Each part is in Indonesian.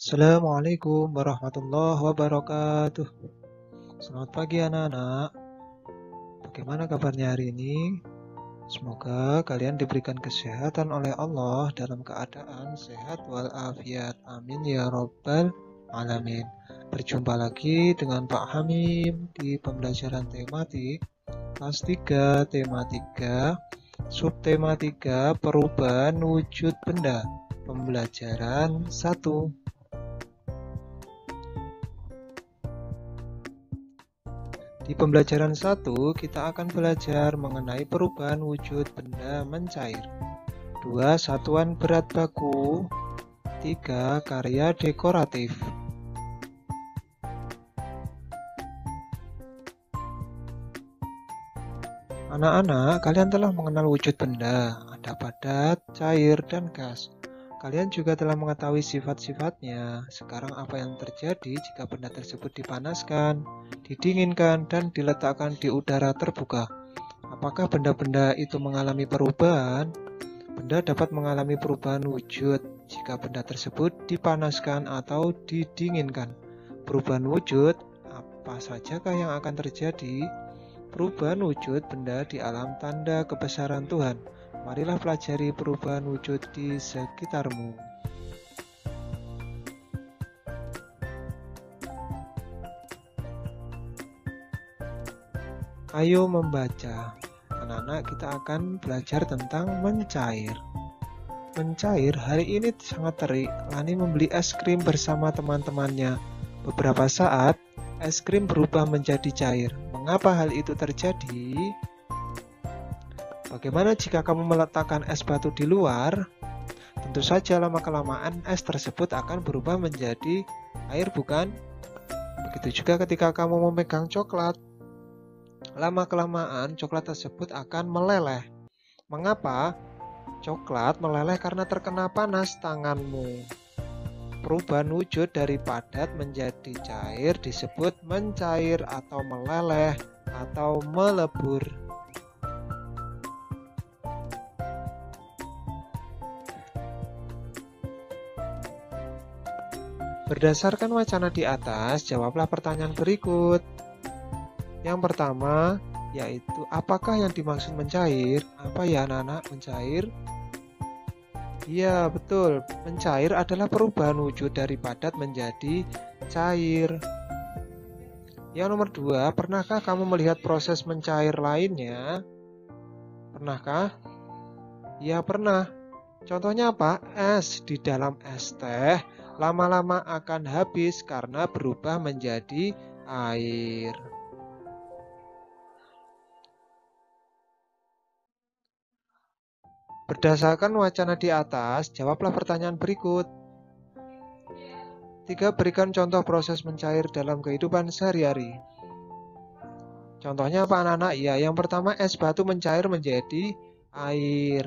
Assalamualaikum warahmatullahi wabarakatuh. Selamat pagi anak-anak. Bagaimana kabarnya hari ini? Semoga kalian diberikan kesehatan oleh Allah dalam keadaan sehat walafiat. Amin ya robbal alamin. Berjumpa lagi dengan Pak Hamim di pembelajaran tematik kelas 3, tema 3, subtema 3, perubahan wujud benda. Pembelajaran 1. Di pembelajaran 1, kita akan belajar mengenai perubahan wujud benda mencair. 2. Satuan berat baku. 3. Karya dekoratif. Anak-anak, kalian telah mengenal wujud benda. Ada padat, cair, dan gas. Kalian juga telah mengetahui sifat-sifatnya. Sekarang apa yang terjadi jika benda tersebut dipanaskan, didinginkan, dan diletakkan di udara terbuka? Apakah benda-benda itu mengalami perubahan? Benda dapat mengalami perubahan wujud jika benda tersebut dipanaskan atau didinginkan. Perubahan wujud, apa sajakah yang akan terjadi? Perubahan wujud benda di alam tanda kebesaran Tuhan. Marilah pelajari perubahan wujud di sekitarmu. Ayo membaca. Anak-anak, kita akan belajar tentang mencair. Mencair, hari ini sangat terik. Lani membeli es krim bersama teman-temannya. Beberapa saat, es krim berubah menjadi cair. Mengapa hal itu terjadi? Bagaimana jika kamu meletakkan es batu di luar? Tentu saja lama-kelamaan es tersebut akan berubah menjadi air, bukan? Begitu juga ketika kamu memegang coklat. Lama-kelamaan coklat tersebut akan meleleh. Mengapa? Coklat meleleh karena terkena panas tanganmu. Perubahan wujud dari padat menjadi cair disebut mencair atau meleleh atau melebur. Berdasarkan wacana di atas, jawablah pertanyaan berikut. Yang pertama, yaitu apakah yang dimaksud mencair? Apa ya anak-anak mencair? Iya, betul. Mencair adalah perubahan wujud dari padat menjadi cair. Yang nomor 2, pernahkah kamu melihat proses mencair lainnya? Pernahkah? Ya, pernah. Contohnya apa? Es di dalam es teh lama-lama akan habis karena berubah menjadi air. Berdasarkan wacana di atas, jawablah pertanyaan berikut. 3. Berikan contoh proses mencair dalam kehidupan sehari-hari. Contohnya apa anak-anak? Ya, yang pertama es batu mencair menjadi air.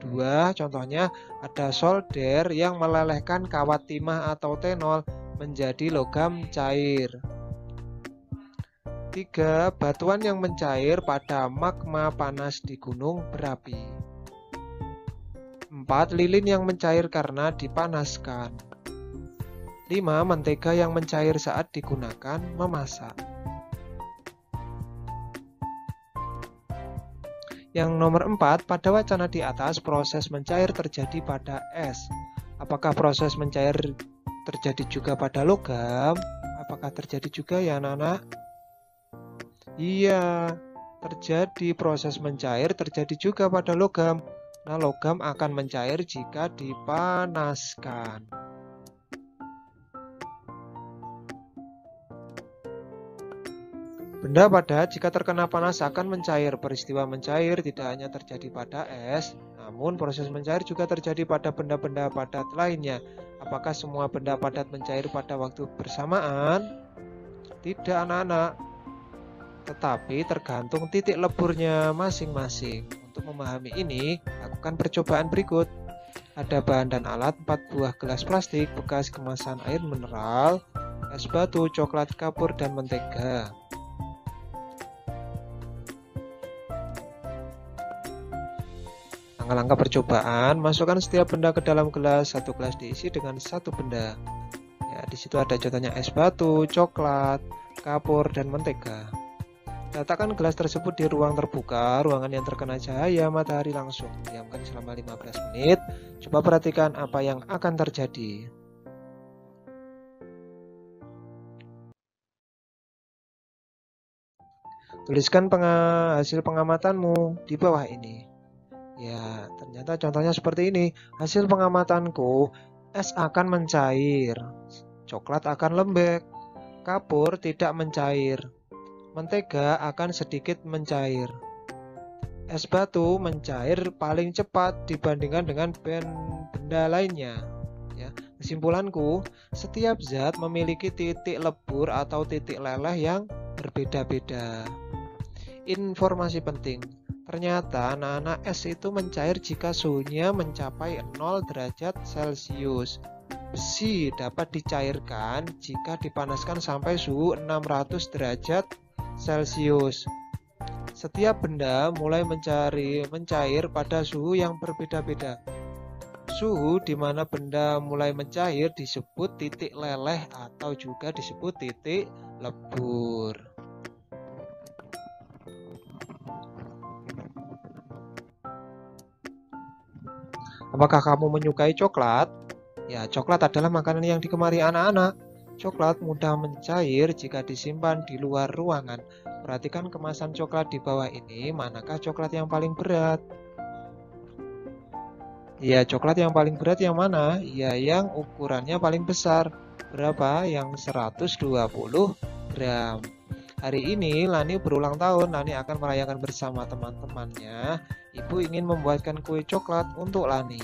2. Contohnya ada solder yang melelehkan kawat timah atau tenol menjadi logam cair. 3. Batuan yang mencair pada magma panas di gunung berapi. 4. Lilin yang mencair karena dipanaskan. 5. Mentega yang mencair saat digunakan memasak. Yang nomor 4, pada wacana di atas proses mencair terjadi pada es. Apakah proses mencair terjadi juga pada logam? Apakah terjadi juga ya anak-anak? Iya, terjadi proses mencair terjadi juga pada logam. Nah, logam akan mencair jika dipanaskan. Benda padat jika terkena panas akan mencair. Peristiwa mencair tidak hanya terjadi pada es, namun proses mencair juga terjadi pada benda-benda padat lainnya. Apakah semua benda padat mencair pada waktu bersamaan? Tidak anak-anak, tetapi tergantung titik leburnya masing-masing. Untuk memahami ini, lakukan percobaan berikut. Ada bahan dan alat 4 buah gelas plastik, bekas kemasan air mineral, es batu, coklat kapur, dan mentega. Langkah-langkah percobaan, masukkan setiap benda ke dalam gelas. Satu gelas diisi dengan satu benda. di situ ada contohnya es batu, coklat, kapur, dan mentega. Letakkan gelas tersebut di ruang terbuka, ruangan yang terkena cahaya matahari langsung. Diamkan selama 15 menit. Coba perhatikan apa yang akan terjadi. Tuliskan hasil pengamatanmu di bawah ini. Ya, ternyata contohnya seperti ini. Hasil pengamatanku, es akan mencair, coklat akan lembek, kapur tidak mencair, mentega akan sedikit mencair, es batu mencair paling cepat dibandingkan dengan benda lainnya. Ya, kesimpulanku, setiap zat memiliki titik lebur atau titik leleh yang berbeda-beda. Informasi penting. Ternyata anak-anak es itu mencair jika suhunya mencapai 0 derajat Celcius. Besi dapat dicairkan jika dipanaskan sampai suhu 600 derajat Celcius. Setiap benda mulai mencair pada suhu yang berbeda-beda. Suhu di mana benda mulai mencair disebut titik leleh atau juga disebut titik lebur. Apakah kamu menyukai coklat? Ya, coklat adalah makanan yang digemari anak-anak. Coklat mudah mencair jika disimpan di luar ruangan. Perhatikan kemasan coklat di bawah ini, manakah coklat yang paling berat? Ya, coklat yang paling berat yang mana? Ya, yang ukurannya paling besar. Berapa? Yang 120 gram. Hari ini Lani berulang tahun. Lani akan merayakan bersama teman-temannya. Ibu ingin membuatkan kue coklat untuk Lani.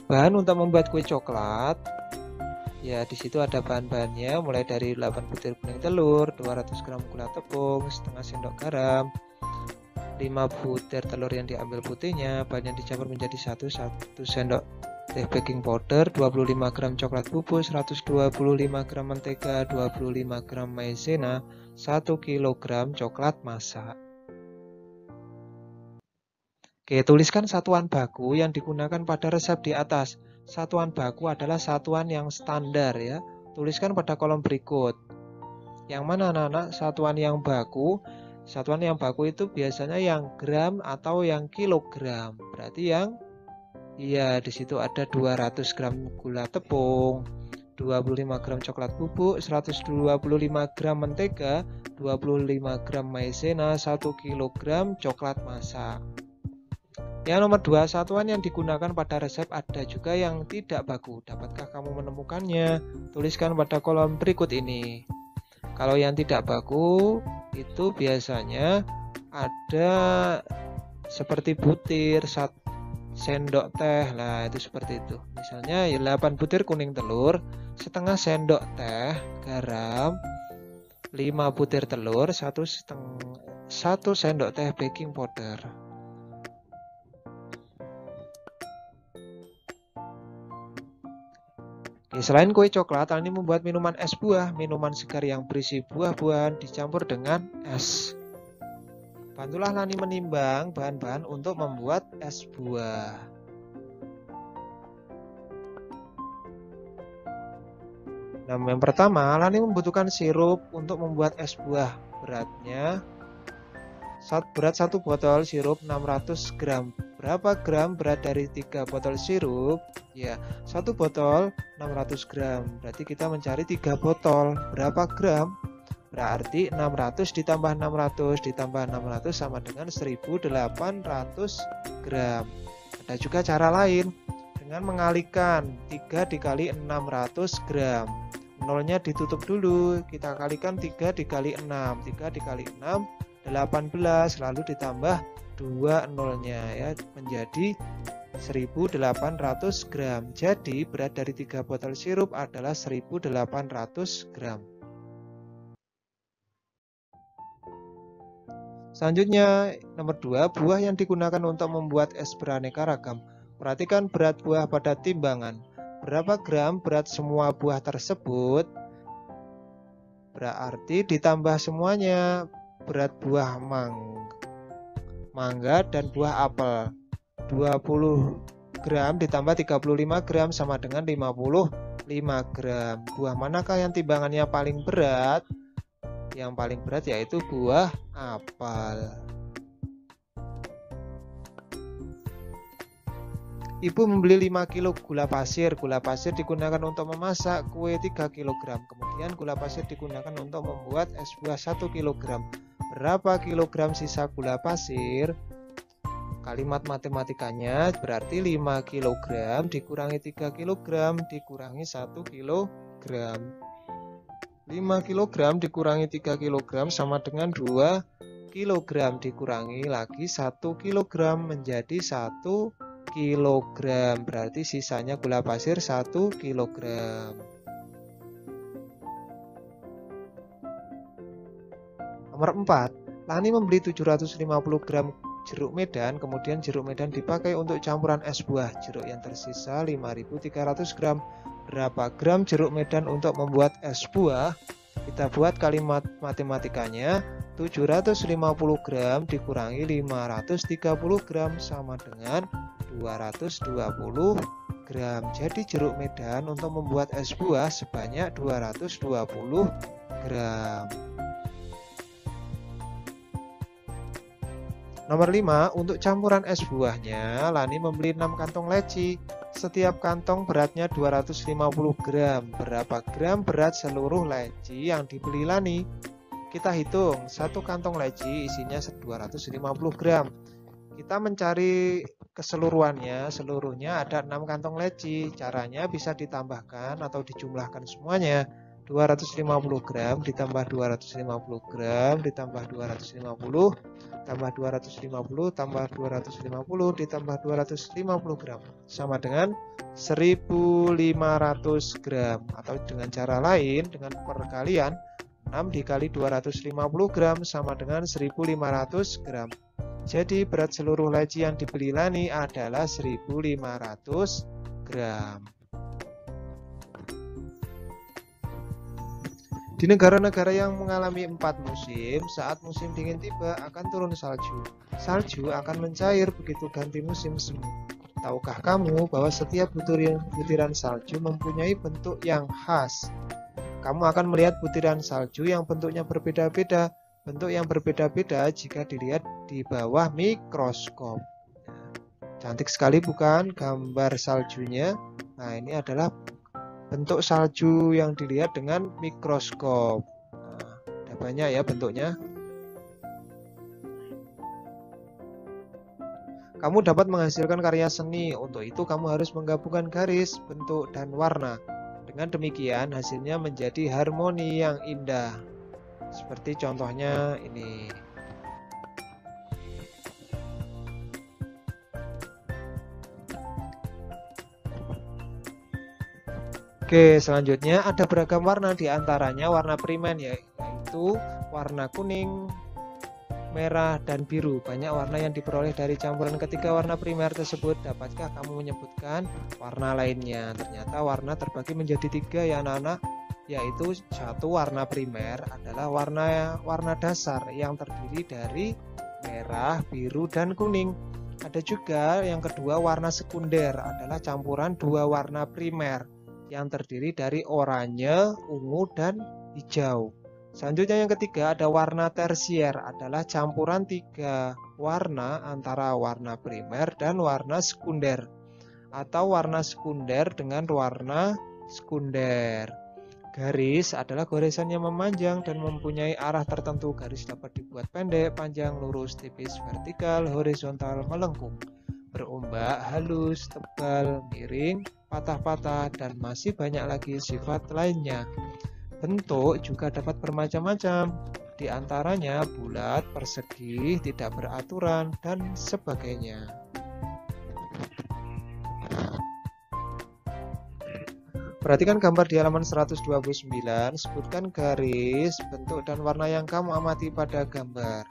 Bahan untuk membuat kue coklat. Ya, di situ ada bahan-bahannya mulai dari 8 butir kuning telur, 200 gram gula tepung, setengah sendok garam, 5 butir telur yang diambil putihnya, bahan yang dicampur menjadi 1 sendok teh baking powder, 25 gram coklat bubuk, 125 gram mentega, 25 gram maizena, 1 kg coklat masak. Oke, tuliskan satuan baku yang digunakan pada resep di atas. Satuan baku adalah satuan yang standar ya. Tuliskan pada kolom berikut. Yang mana anak-anak satuan yang baku? Satuan yang baku itu biasanya yang gram atau yang kilogram. Berarti yang di situ ada 200 gram gula tepung, 25 gram coklat bubuk, 125 gram mentega, 25 gram maizena, 1 kg coklat masak. Yang nomor 2, satuan yang digunakan pada resep ada juga yang tidak baku. Dapatkah kamu menemukannya? Tuliskan pada kolom berikut ini. Kalau yang tidak baku itu biasanya ada seperti butir, 1 sendok teh. Nah, itu seperti itu. Misalnya 8 butir kuning telur, setengah sendok teh garam, 5 butir telur, 1 sendok teh baking powder. Selain kue coklat, Lani membuat minuman es buah, minuman segar yang berisi buah-buahan dicampur dengan es. Bantulah Lani menimbang bahan-bahan untuk membuat es buah. Nah, yang pertama, Lani membutuhkan sirup untuk membuat es buah. Berat 1 botol sirup 600 gram. Berapa gram berat dari 3 botol sirup? Ya, 1 botol 600 gram. Berarti kita mencari 3 botol. Berapa gram? Berarti 600 ditambah 600 ditambah 600 sama dengan 1800 gram. Ada juga cara lain. Dengan mengalihkan 3 dikali 600 gram. Nolnya ditutup dulu. Kita kalikan 3 dikali 6. 3 dikali 6, 18. Lalu ditambah 2 nolnya ya, menjadi 1800 gram. Jadi berat dari 3 botol sirup adalah 1800 gram. Selanjutnya nomor 2, buah yang digunakan untuk membuat es beraneka ragam. Perhatikan berat buah pada timbangan. Berapa gram berat semua buah tersebut? Berarti ditambah semuanya. Berat buah mangga dan buah apel. 20 gram ditambah 35 gram sama dengan 55 gram. Buah manakah yang timbangannya paling berat? Yang paling berat yaitu buah apel. Ibu membeli 5 kg gula pasir. Gula pasir digunakan untuk memasak kue 3 kg. Kemudian gula pasir digunakan untuk membuat es buah 1 kg. Berapa kilogram sisa gula pasir? Kalimat matematikanya berarti 5 kg dikurangi 3 kg dikurangi 1 kg. 5 kg dikurangi 3 kg sama dengan 2 kg dikurangi lagi 1 kg menjadi 1 kg. Berarti sisanya gula pasir 1 kg. Nomor 4. Lani membeli 750 gram jeruk medan, kemudian jeruk medan dipakai untuk campuran es buah. Jeruk yang tersisa 5.300 gram. Berapa gram jeruk medan untuk membuat es buah? Kita buat kalimat matematikanya. 750 gram dikurangi 530 gram sama dengan 220 gram. Jadi jeruk medan untuk membuat es buah sebanyak 220 gram. Nomor 5, untuk campuran es buahnya, Lani membeli 6 kantong leci. Setiap kantong beratnya 250 gram. Berapa gram berat seluruh leci yang dibeli Lani? Kita hitung, satu kantong leci isinya 250 gram. Kita mencari keseluruhannya, seluruhnya ada 6 kantong leci. Caranya bisa ditambahkan atau dijumlahkan semuanya. 250 gram ditambah 250 gram ditambah 250 tambah 250 tambah 250 ditambah 250 gram sama dengan 1500 gram. Atau dengan cara lain, dengan perkalian 6 dikali 250 gram sama dengan 1500 gram. Jadi berat seluruh leci yang dibeli Lani adalah 1500 gram. Di negara-negara yang mengalami 4 musim, saat musim dingin tiba akan turun salju. Salju akan mencair begitu ganti musim semi. Tahukah kamu bahwa setiap butiran salju mempunyai bentuk yang khas? Kamu akan melihat butiran salju yang bentuknya berbeda-beda. Bentuk yang berbeda-beda jika dilihat di bawah mikroskop. Cantik sekali bukan gambar saljunya? Nah, ini adalah bentuk salju yang dilihat dengan mikroskop. Nah, ada banyak ya bentuknya. Kamu dapat menghasilkan karya seni. Untuk itu kamu harus menggabungkan garis, bentuk, dan warna. Dengan demikian hasilnya menjadi harmoni yang indah. Seperti contohnya ini. Oke, selanjutnya ada beragam warna, di antaranya warna primer yaitu warna kuning, merah, dan biru. Banyak warna yang diperoleh dari campuran ketiga warna primer tersebut. Dapatkah kamu menyebutkan warna lainnya? Ternyata warna terbagi menjadi 3 ya anak-anak, yaitu satu warna primer adalah warna dasar yang terdiri dari merah, biru, dan kuning. Ada juga yang kedua warna sekunder adalah campuran 2 warna primer yang terdiri dari oranye, ungu, dan hijau. Selanjutnya yang ketiga ada warna tersier adalah campuran 3 warna antara warna primer dan warna sekunder, atau warna sekunder dengan warna sekunder. Garis adalah garisan yang memanjang dan mempunyai arah tertentu. Garis dapat dibuat pendek, panjang, lurus, tipis, vertikal, horizontal, melengkung, berombak, halus, tebal, miring, patah-patah, dan masih banyak lagi sifat lainnya. Bentuk juga dapat bermacam-macam, di antaranya bulat, persegi, tidak beraturan, dan sebagainya. Perhatikan gambar di halaman 129, sebutkan garis, bentuk, dan warna yang kamu amati pada gambar.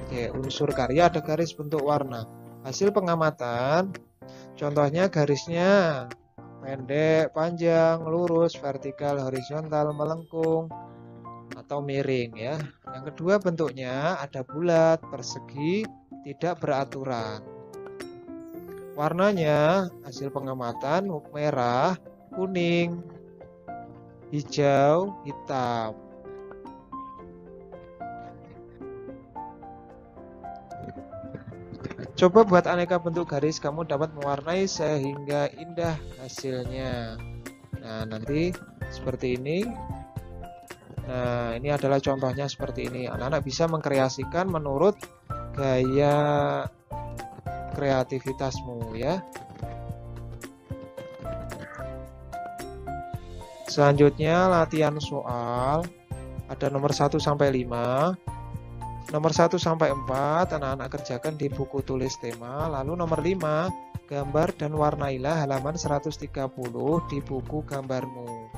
Oke, unsur karya ada garis, bentuk, warna. Hasil pengamatan, contohnya garisnya pendek, panjang, lurus, vertikal, horizontal, melengkung, atau miring ya. Yang kedua bentuknya ada bulat, persegi, tidak beraturan. Warnanya hasil pengamatan merah, kuning, hijau, hitam. Coba buat aneka bentuk garis, kamu dapat mewarnai sehingga indah hasilnya. Nah, nanti seperti ini. Nah, ini adalah contohnya seperti ini. Anak-anak bisa mengkreasikan menurut gaya kreativitasmu ya. Selanjutnya latihan soal. Ada nomor 1 sampai 5. Nomor 1 sampai 4 anak-anak kerjakan di buku tulis tema. Lalu nomor 5, gambar dan warnailah halaman 130 di buku gambarmu.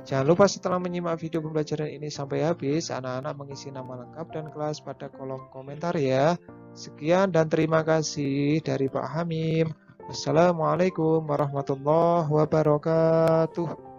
Jangan lupa setelah menyimak video pembelajaran ini sampai habis, anak-anak mengisi nama lengkap dan kelas pada kolom komentar ya. Sekian dan terima kasih dari Pak Hamim. Wassalamualaikum warahmatullahi wabarakatuh.